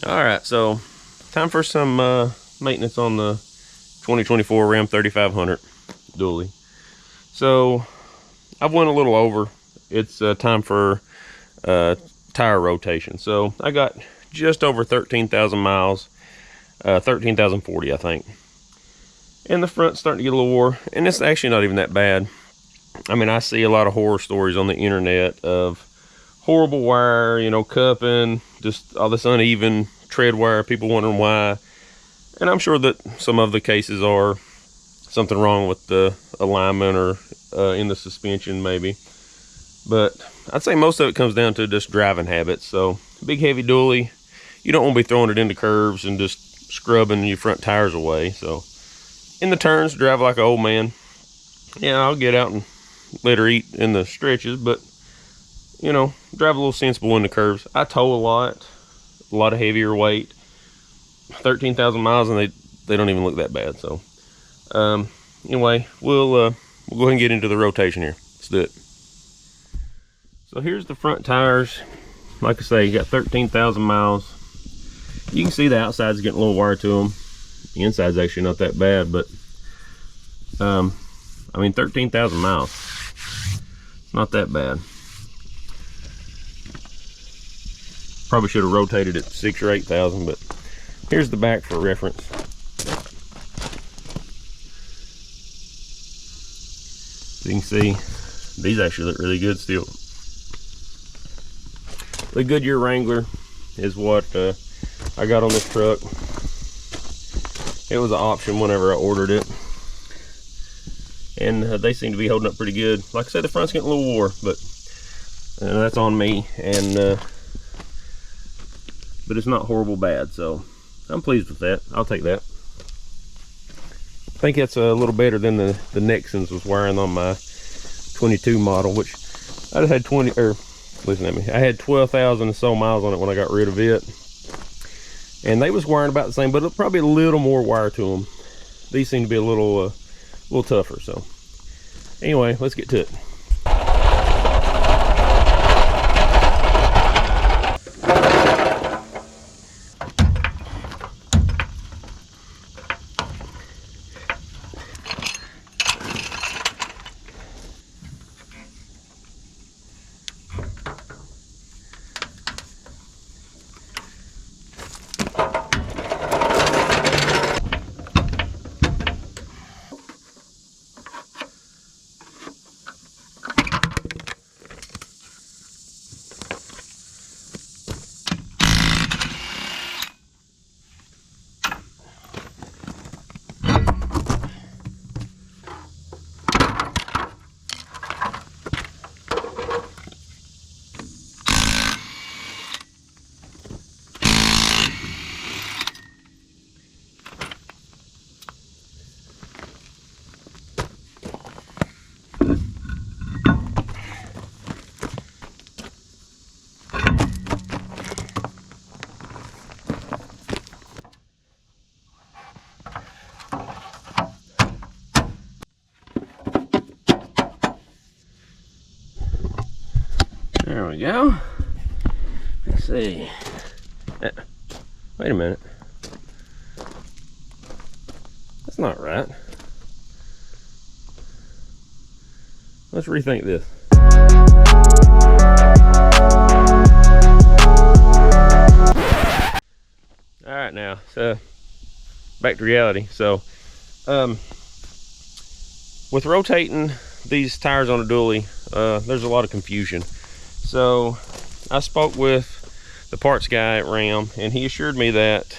Alright, so time for some maintenance on the 2024 Ram 3500 dually. So I've went a little over. It's time for tire rotation. So I got just over 13,000 miles, 13,040 I think. And the front's starting to get a little wore, and it's actually not even that bad. I mean, I see a lot of horror stories on the internet of horrible wire, you know, cupping, just all this uneven tread wear, people wondering why. And I'm sure that some of the cases are something wrong with the alignment or in the suspension maybe. But I'd say most of it comes down to just driving habits. So big heavy dually, you don't want to be throwing it into curves and just scrubbing your front tires away. So in the turns, drive like an old man. Yeah, I'll get out and let her eat in the stretches, but you know, drive a little sensible in the curves. I tow a lot of heavier weight, 13,000 miles, and they don't even look that bad. So anyway, we'll go ahead and get into the rotation here. Let's do it. So here's the front tires. Like I say, you got 13,000 miles. You can see the outside's getting a little wear to them. The inside's actually not that bad, but I mean, 13,000 miles, it's not that bad. Probably should have rotated it 6,000 or 8,000, but here's the back for reference. So you can see these actually look really good still. The Goodyear Wrangler is what I got on this truck. It was an option whenever I ordered it, and they seem to be holding up pretty good. Like I said, the front's getting a little wore, but that's on me, and but it's not horrible bad, so I'm pleased with that. I'll take that. I think that's a little better than the Nexans was wearing on my 22 model, which I had 12,000 and so miles on it when I got rid of it, and they was wearing about the same, but probably a little more wire to them. These seem to be a little tougher. So anyway, let's get to it. There we go. Let's see. Wait a minute. That's not right. Let's rethink this. All right, now, so back to reality. So, with rotating these tires on a dually, there's a lot of confusion. So I spoke with the parts guy at Ram, and he assured me that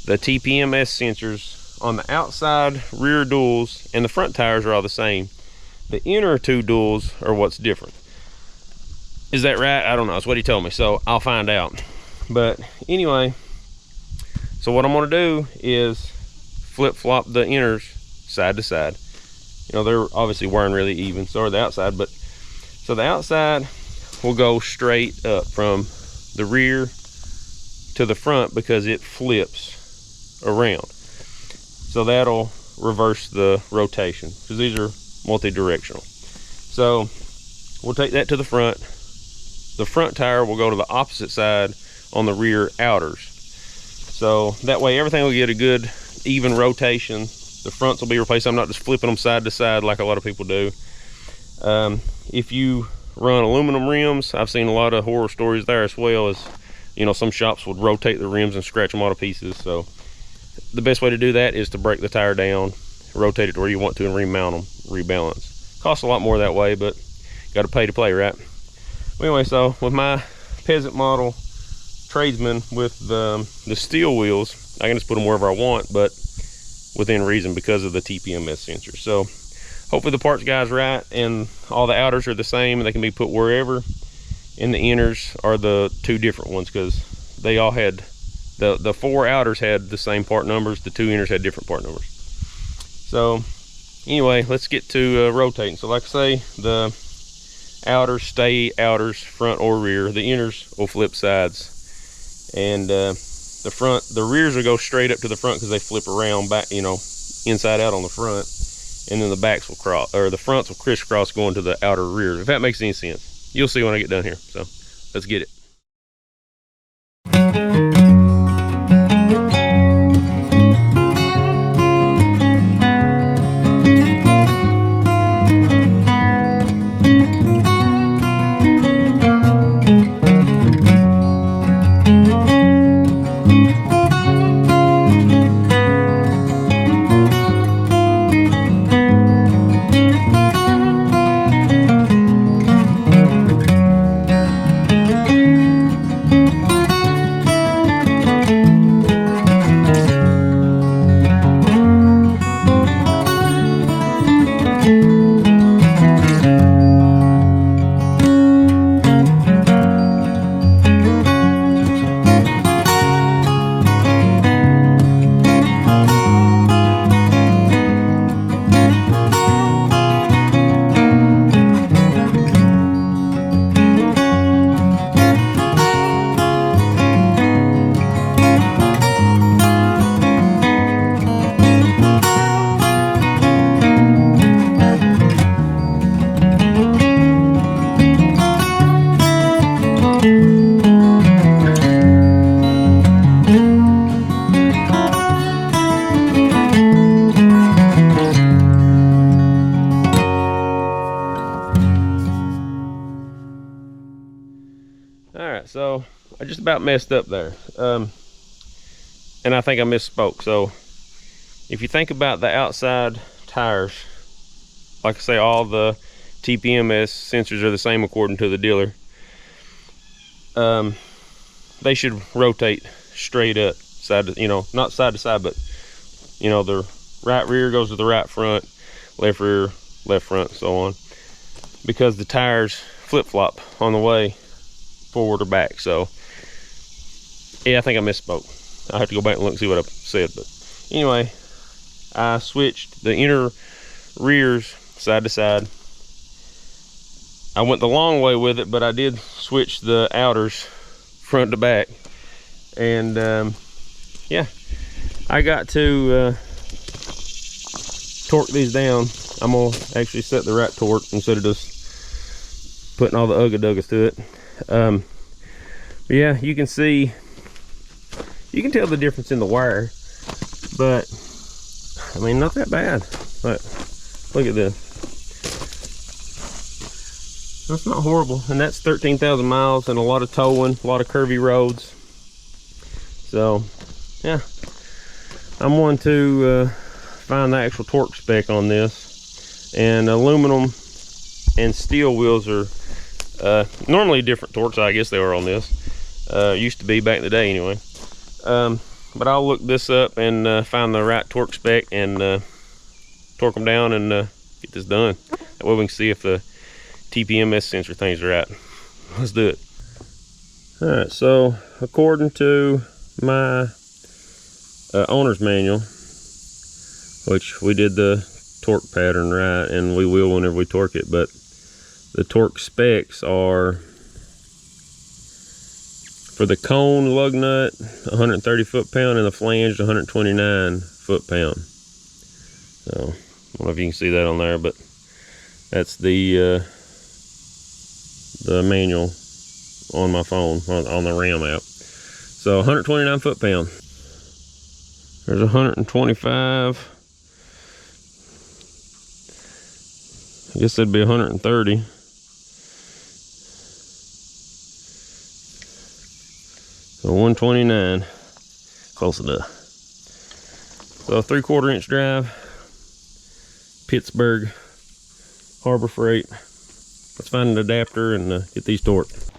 the TPMS sensors on the outside rear duals and the front tires are all the same. The inner two duals are what's different. Is that right? I don't know. That's what he told me, so I'll find out. But anyway, so what I'm going to do is flip-flop the inners side to side. You know, they're obviously wearing really even, so are the outside, but so the outside will go straight up from the rear to the front because it flips around. So that'll reverse the rotation because these are multi-directional. So we'll take that to the front. The front tire will go to the opposite side on the rear outers. So that way everything will get a good even rotation. The fronts will be replaced. I'm not just flipping them side to side like a lot of people do. If you run aluminum rims, I've seen a lot of horror stories there, as well as, you know, some shops would rotate the rims and scratch them all to pieces. So the best way to do that is to break the tire down, rotate it to where you want to, and remount them, rebalance. Costs a lot more that way, but got to pay to play, right? Well, anyway, so with my peasant model tradesman with the steel wheels, I can just put them wherever I want, but within reason because of the TPMS sensor. So hopefully the parts guy's right and all the outers are the same and they can be put wherever, and the inners are the two different ones, because they all had the 4 outers had the same part numbers, the 2 inners had different part numbers. So anyway, let's get to rotating. So like I say, the outers stay outers, front or rear. The inners will flip sides, and the rears will go straight up to the front because they flip around back, you know, inside out on the front, and then the backs will cross, or the fronts will crisscross going to the outer rears, if that makes any sense. You'll see when I get done here. So let's get it. Alright, so I just about messed up there, and I think I misspoke. So if you think about the outside tires, like I say, all the TPMS sensors are the same according to the dealer. They should rotate straight up, side to, you know, not side to side, but, you know, the right rear goes to the right front, left rear, left front, so on, because the tires flip-flop on the way forward or back. So yeah, I think I misspoke. I'll have to go back and look and see what I said. But anyway, I switched the inner rears side to side. I went the long way with it, but I did switch the outers front to back. And yeah, I got to torque these down. I'm gonna actually set the right torque instead of just putting all the ugga-duggas to it. Yeah, you can see, you can tell the difference in the wire, but I mean, not that bad. But look at this. That's not horrible, and that's 13,000 miles and a lot of towing, a lot of curvy roads. So yeah, I'm going to find the actual torque spec on this. And aluminum and steel wheels are normally different torques. I guess they are on this. Used to be back in the day anyway. But I'll look this up and find the right torque spec and torque them down and get this done. That way we can see if the TPMS sensor things are right. Let's do it. Alright, so according to my owner's manual, which we did the torque pattern right, and we will whenever we torque it, but the torque specs are for the cone lug nut 130 foot-pound and the flange 129 foot-pound. So I don't know if you can see that on there, but that's the manual on my phone on the RAM app. So 129 foot-pound. There's 125. I guess that'd be 130. So 129. Close enough. So 3/4 inch drive. Pittsburgh Harbor Freight. Let's find an adapter and get these torqued.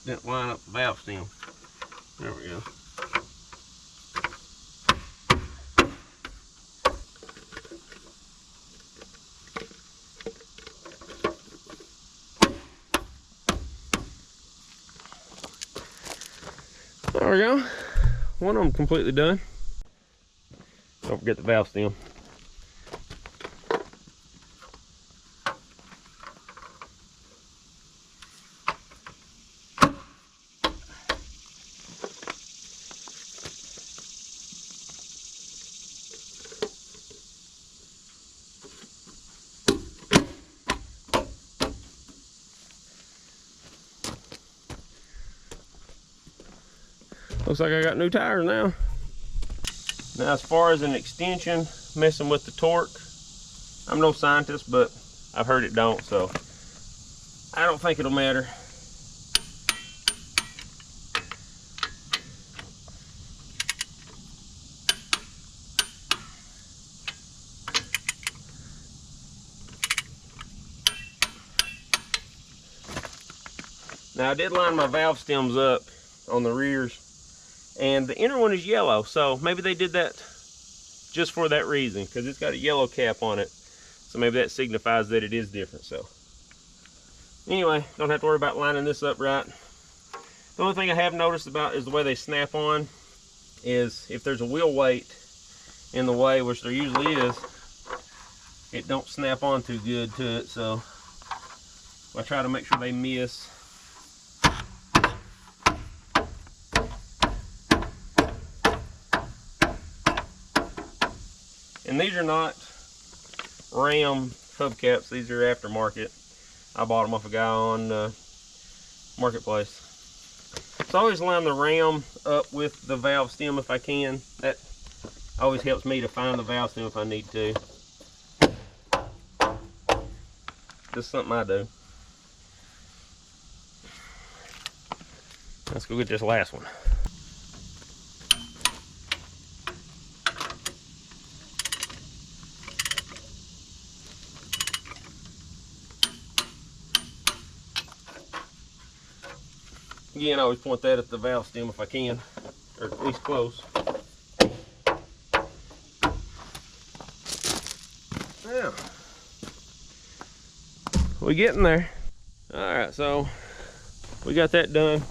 Didn't line up the valve stem. There we go. There we go. One of them completely done. Don't forget the valve stem. Looks like I got new tires now. Now, as far as an extension, messing with the torque, I'm no scientist, but I've heard it don't, so I don't think it'll matter. Now, I did line my valve stems up on the rears, and the inner one is yellow, so maybe they did that just for that reason, because it's got a yellow cap on it, so maybe that signifies that it is different. So anyway, don't have to worry about lining this up right. The only thing I have noticed about is the way they snap on is if there's a wheel weight in the way, which there usually is, it don't snap on too good to it. So I try to make sure they miss. And these are not Ram hubcaps, these are aftermarket. I bought them off a guy on Marketplace. So I always line the Ram up with the valve stem if I can. That always helps me to find the valve stem if I need to. Just something I do. Let's go get this last one. Again, I always point that at the valve stem if I can, or at least close. Now, we're getting there. All right, so we got that done.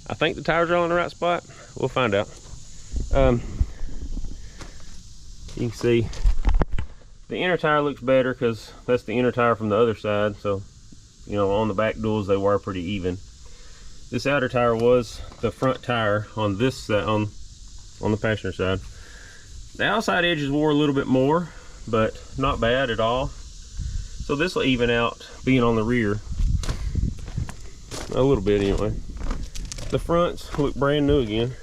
I think the tires are all in the right spot. We'll find out. You can see the inner tire looks better because that's the inner tire from the other side. So, you know, on the back duals they were pretty even. This outer tire was the front tire on this side, on the passenger side. The outside edges wore a little bit more, but not bad at all. So this will even out being on the rear a little bit anyway. The fronts look brand new again.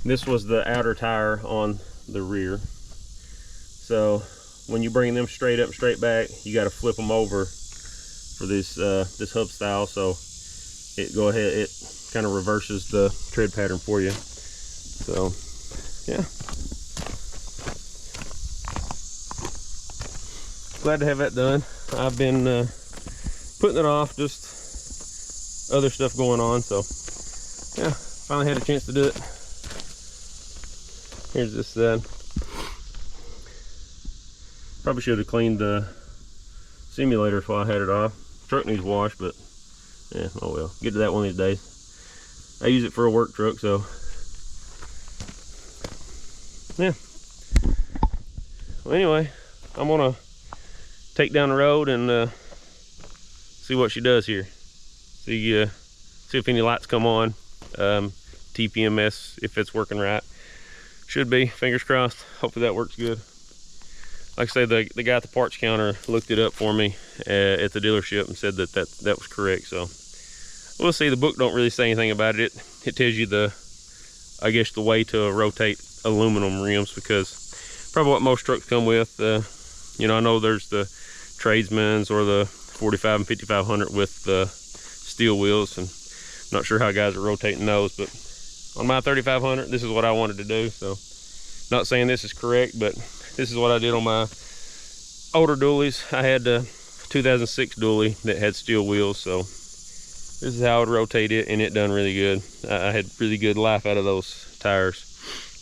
This was the outer tire on the rear. So when you bring them straight up and straight back, you got to flip them over for this this hub style. So it kind of reverses the tread pattern for you. So yeah, glad to have that done. I've been putting it off, just other stuff going on. So yeah, finally had a chance to do it. Here's this side. Probably should have cleaned the simulator before I had it off. Truck needs wash, but yeah, oh well. Get to that one of these days. I use it for a work truck, so yeah. Well, anyway, I'm gonna take down the road and see what she does here. See if any lights come on. TPMS, if it's working right. Should be, fingers crossed. Hopefully that works good. Like I say, the guy at the parts counter looked it up for me at the dealership and said that was correct. So we'll see. The book don't really say anything about it. It tells you I guess the way to rotate aluminum rims, because probably what most trucks come with. You know, I know there's the Tradesman's or the 45 and 5500 with the steel wheels, and I'm not sure how guys are rotating those, but on my 3500, this is what I wanted to do. So not saying this is correct, but this is what I did on my older dualies. I had a 2006 dually that had steel wheels, so this is how I would rotate it, and it done really good. I had really good life out of those tires.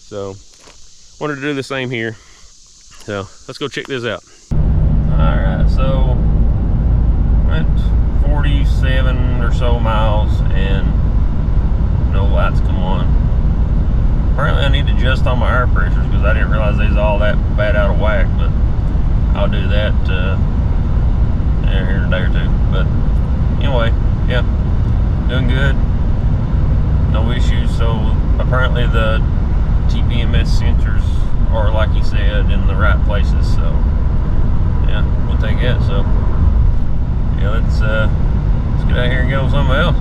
So wanted to do the same here. So let's go check this out. All right, so went 47 or so miles and no lights come on. Apparently I need to adjust on my air pressures because I didn't realize they was all that bad out of whack, but I'll do that here in a day or two. But anyway, yeah, doing good, no issues. So apparently the TPMS sensors are, like he said, in the right places. So yeah, we'll take that. So yeah, let's get out here and go somewhere else.